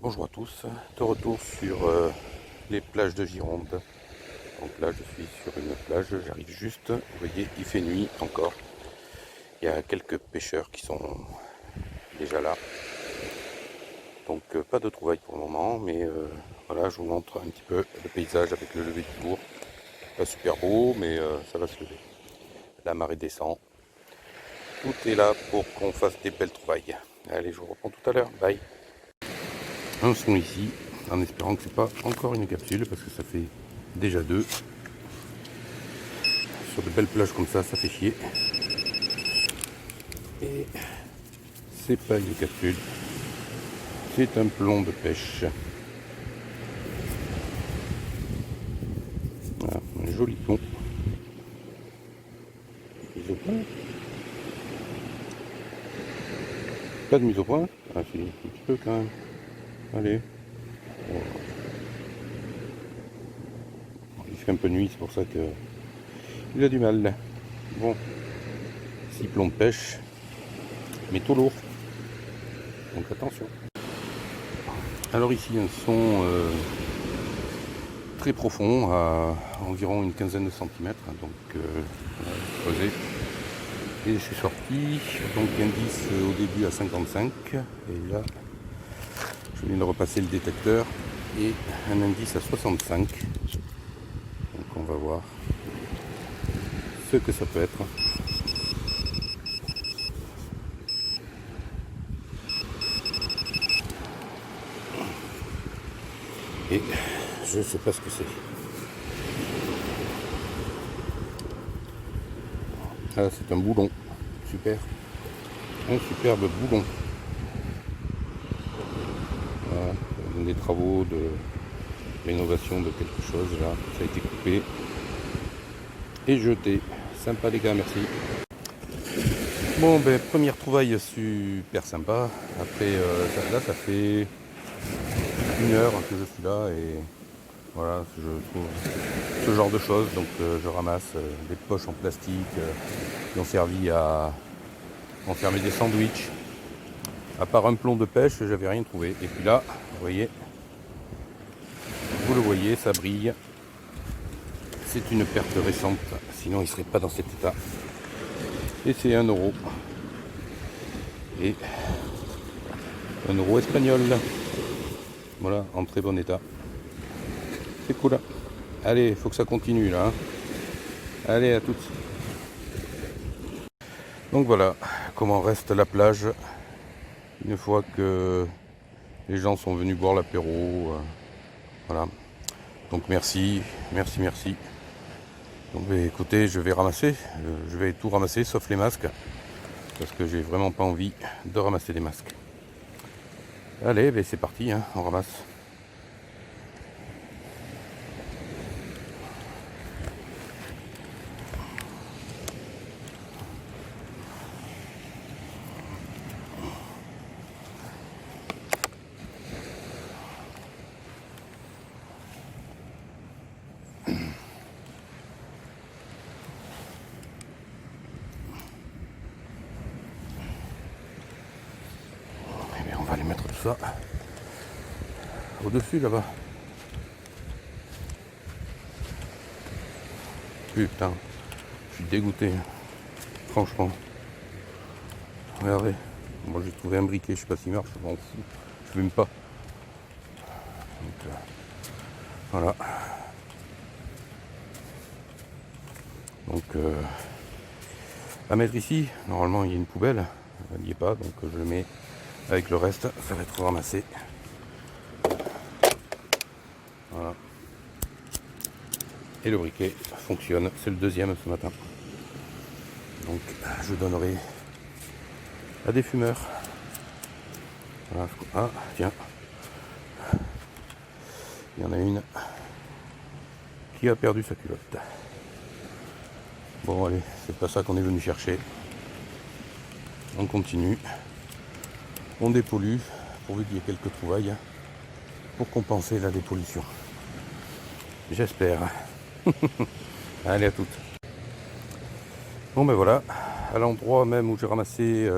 Bonjour à tous, de retour sur les plages de Gironde. Donc là je suis sur une plage, j'arrive juste, vous voyez il fait nuit encore. Il y a quelques pêcheurs qui sont déjà là. Donc pas de trouvailles pour le moment, mais voilà, je vous montre un petit peu le paysage avec le lever du jour. Pas super beau, mais ça va se lever. La marée descend. Tout est là pour qu'on fasse des belles trouvailles. Allez, je vous reprends tout à l'heure, bye. Un son ici, en espérant que c'est pas encore une capsule, parce que ça fait déjà deux. Sur de belles plages comme ça fait chier. Et c'est pas une capsule, c'est un plomb de pêche. Voilà, un joli plomb. Mise au point. Pas de mise au point. Ah si, un petit peu quand même. Allez. Bon. Il fait un peu nuit, c'est pour ça que il a du mal. Bon, 6 plombs de pêche, mais tout lourd. Donc attention. Alors ici un son très profond, à environ une quinzaine de centimètres. Donc creusé. Et je suis sorti, donc indice au début à 55, et là je viens de repasser le détecteur, et un indice à 65. Donc on va voir ce que ça peut être. Et je ne sais pas ce que c'est. Ah, c'est un boulon, super, un superbe boulon. Voilà, des travaux de rénovation de quelque chose, là, ça a été coupé et jeté. Sympa les gars, merci. Bon, ben première trouvaille super sympa. Après, là ça fait une heure que je suis là et voilà, je trouve ce genre de choses. Donc je ramasse des poches en plastique qui ont servi à enfermer des sandwichs. À part un plomb de pêche, j'avais rien trouvé. Et puis là, vous le voyez, ça brille. C'est une perte récente, sinon il ne serait pas dans cet état. Et c'est 1 euro. Et 1 euro espagnol. Voilà, en très bon état. C'est cool. Allez, il faut que ça continue là. Allez, à toutes. Donc voilà comment reste la plage une fois que les gens sont venus boire l'apéro. Voilà. Donc merci. Donc écoutez, je vais ramasser. Je vais tout ramasser sauf les masques. Parce que j'ai vraiment pas envie de ramasser les masques. Allez, ben c'est parti, hein, on ramasse. Eh bien, on va aller mettre tout ça au-dessus là-bas. Putain, je suis dégoûté, franchement. Regardez, moi j'ai trouvé un briquet, je sais pas s'il marche, je m'en fous, je fume pas. Donc, voilà. Donc à mettre ici, normalement il y a une poubelle, elle n'y est pas, donc je le mets avec le reste, ça va être ramassé. Voilà. Et le briquet fonctionne, c'est le deuxième ce matin. Donc je donnerai à des fumeurs. Voilà. Ah tiens, il y en a une qui a perdu sa culotte. Bon allez, c'est pas ça qu'on est venu chercher. On continue. On dépollue, pourvu qu'il y ait quelques trouvailles pour compenser la dépollution. J'espère. Allez, à toutes. Bon ben voilà, à l'endroit même où j'ai ramassé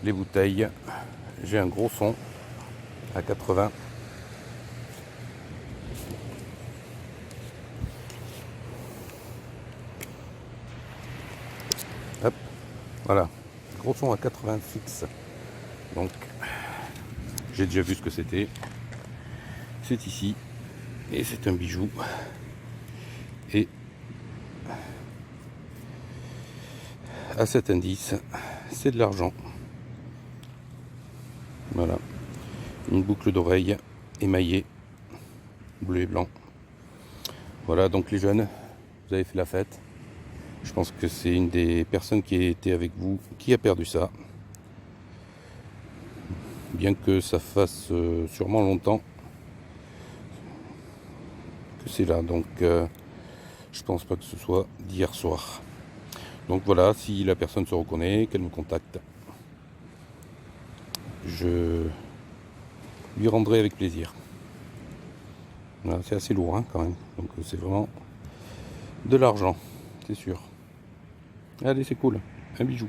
les bouteilles, j'ai un gros son. à 80. Hop, voilà, gros son à 80 fixe. Donc j'ai déjà vu ce que c'était. C'est ici et c'est un bijou. Et à cet indice, c'est de l'argent. Voilà, une boucle d'oreille émaillée, bleu et blanc. Voilà, donc les jeunes, vous avez fait la fête. Je pense que c'est une des personnes qui était avec vous qui a perdu ça. Bien que ça fasse sûrement longtemps que c'est là. Donc je pense pas que ce soit d'hier soir. Donc voilà, si la personne se reconnaît, qu'elle me contacte. Je lui rendrai avec plaisir. Voilà, c'est assez lourd hein, quand même. Donc c'est vraiment de l'argent, c'est sûr. Allez, c'est cool, un bijou.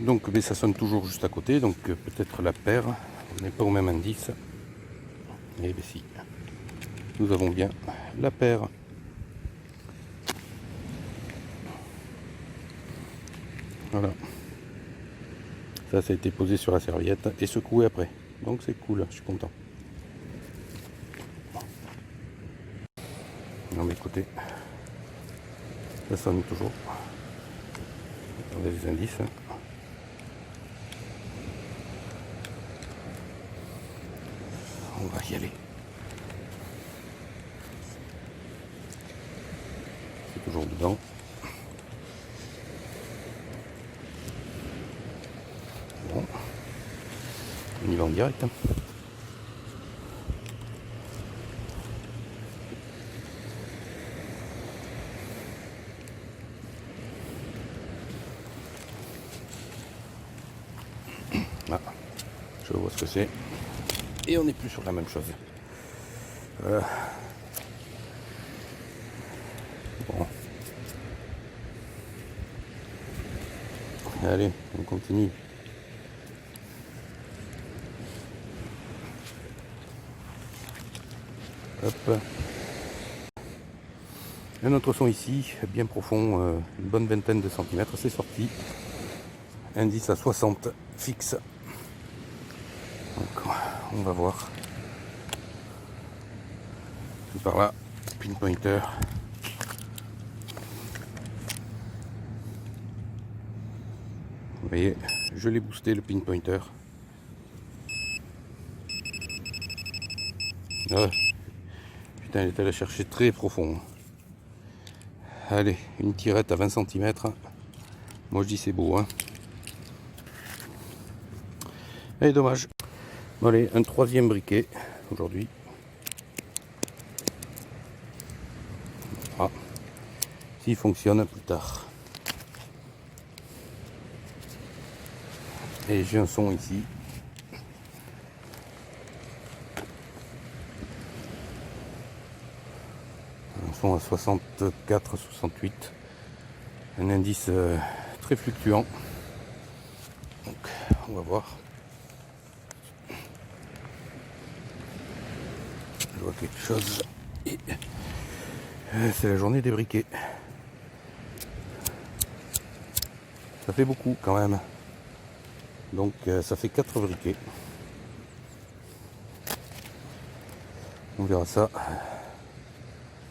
Donc mais ça sonne toujours juste à côté, donc peut-être la paire. On n'est pas au même indice. Et bien si, nous avons bien la paire. Voilà. Ça a été posé sur la serviette et secoué après. Donc c'est cool, je suis content. Non mais écoutez, ça sonne toujours. Regardez les indices. On va y aller. C'est toujours dedans. Bon. On y va en direct. Ah, je vois ce que c'est. Et on n'est plus sur la même chose. Bon. Allez, on continue. Hop. Un autre son ici, bien profond, une bonne vingtaine de centimètres, c'est sorti. Indice à 60 fixe. Donc on va voir. C'est par là, pinpointer. Vous voyez, je l'ai boosté le pinpointer. Ah, putain, il est allé chercher très profond. Allez, une tirette à 20 cm. Moi je dis c'est beau, hein. Et dommage. Bon, allez, un troisième briquet aujourd'hui. Ah, s'il fonctionne plus tard. Et j'ai un son ici. Un son à 64, 68. Un indice très fluctuant. Donc, on va voir. Je vois quelque chose. Et c'est la journée des briquets. Ça fait beaucoup quand même. Donc ça fait 4 briquets. On verra ça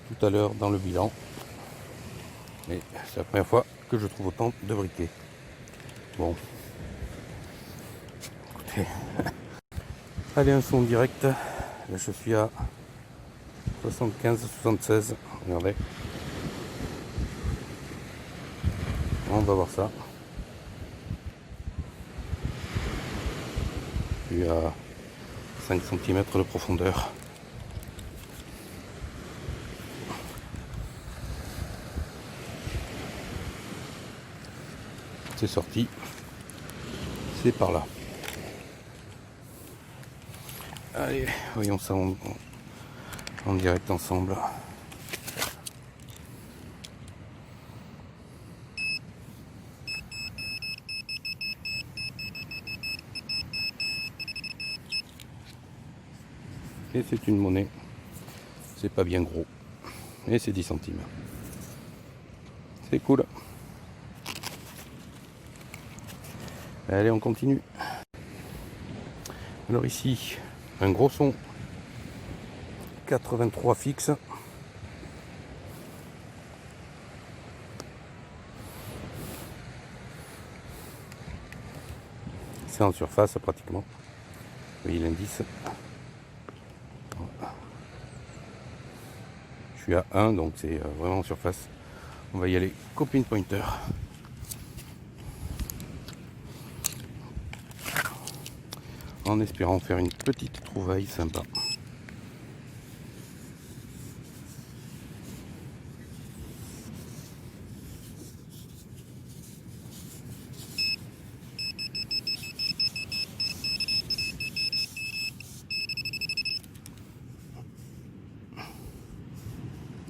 tout à l'heure dans le bilan. Mais c'est la première fois que je trouve autant de briquets. Bon. Écoutez. Allez, un son direct. Là, je suis à 75-76. Regardez. On va voir ça. Je suis à 5 cm de profondeur. C'est sorti. C'est par là. Allez, voyons ça en direct ensemble. Et c'est une monnaie. C'est pas bien gros. Et c'est 10 centimes. C'est cool. Allez, on continue. Alors ici, un gros son. 83 fixe. C'est en surface pratiquement. Vous voyez l'indice. Je suis à 1, donc c'est vraiment en surface. On va y aller copine pointer. En espérant faire une petite trouvaille sympa.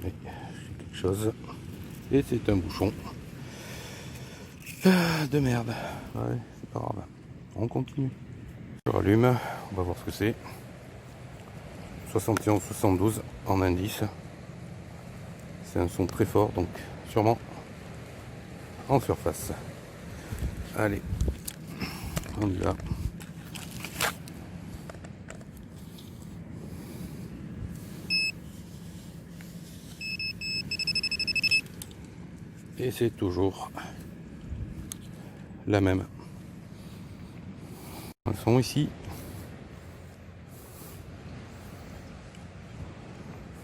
Et j'ai quelque chose. Et c'est un bouchon. De merde. Ouais, c'est pas grave. On continue. Je rallume. On va voir ce que c'est. 71-72 en indice. C'est un son très fort, donc sûrement en surface. Allez, on y va. Et c'est toujours la même. Elles sont ici.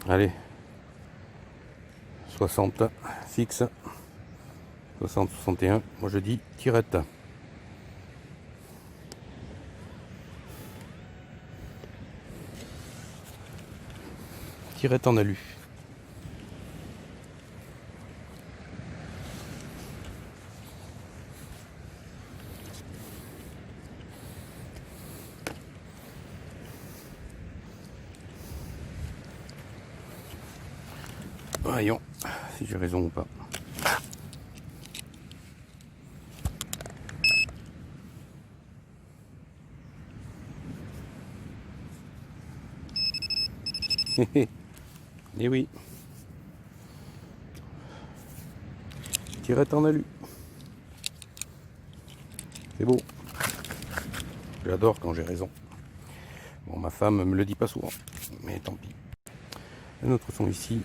Allez, 60 fixe, 60-61. Moi je dis tirette. Tirette en alu. Voyons si j'ai raison ou pas. Et oui. Tirette en alu. C'est beau. J'adore quand j'ai raison. Bon, ma femme me le dit pas souvent, mais tant pis. Un autre son ici.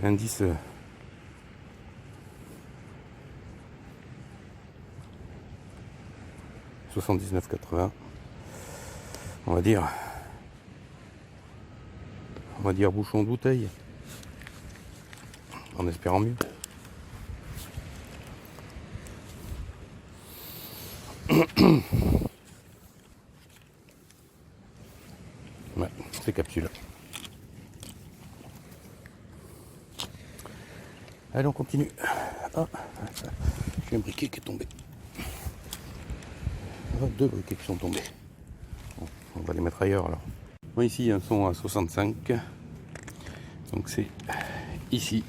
Indice 79,80. On va dire bouchon de bouteille. En espérant mieux. Ouais, c'est capsule. Allez, on continue. Ah, j'ai un briquet qui est tombé. Deux briquets qui sont tombés. Bon, on va les mettre ailleurs alors. Bon, ici, il y a un son à 65. Donc c'est ici.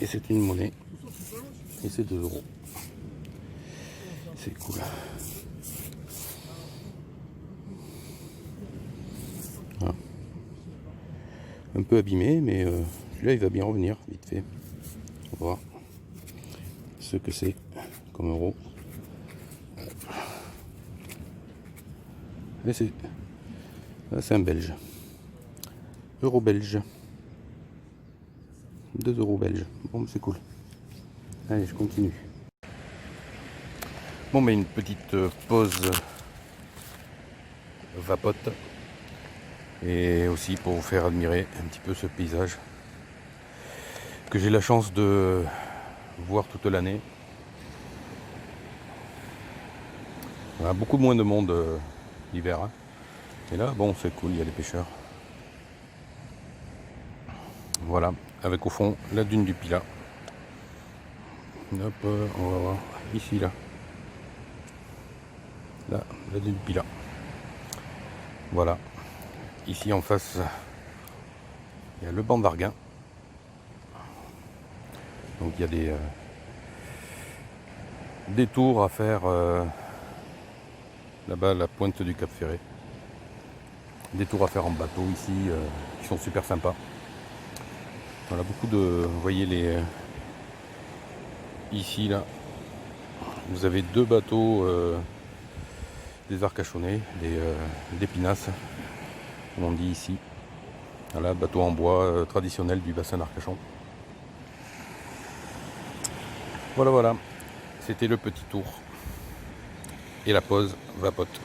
Et c'est une monnaie. Et c'est 2 €. C'est cool. Voilà. Un peu abîmé, mais celui-là il va bien revenir vite fait. On va voir ce que c'est comme euro. Et c'est un belge. Euro belge. 2 € belges. Bon, c'est cool. Allez, je continue. Bon, mais une petite pause vapote. Et aussi pour vous faire admirer un petit peu ce paysage que j'ai la chance de voir toute l'année. Il y a beaucoup moins de monde l'hiver. Hein. Et là, bon, c'est cool, il y a les pêcheurs. Voilà, avec au fond la dune du Pilat. Hop, on va voir ici, là. Là, la dune du Pilat. Voilà. Ici en face, il y a le banc d'Arguin. Donc il y a des tours à faire là-bas à la pointe du Cap Ferré. des tours à faire en bateau ici, qui sont super sympas. Voilà, beaucoup de... Vous voyez les... Ici, là, vous avez 2 bateaux, des Arcachonnais, des pinasses, comme on dit ici. Voilà, bateau en bois traditionnel du bassin d'Arcachon. Voilà, voilà. C'était le petit tour. Et la pause vapote.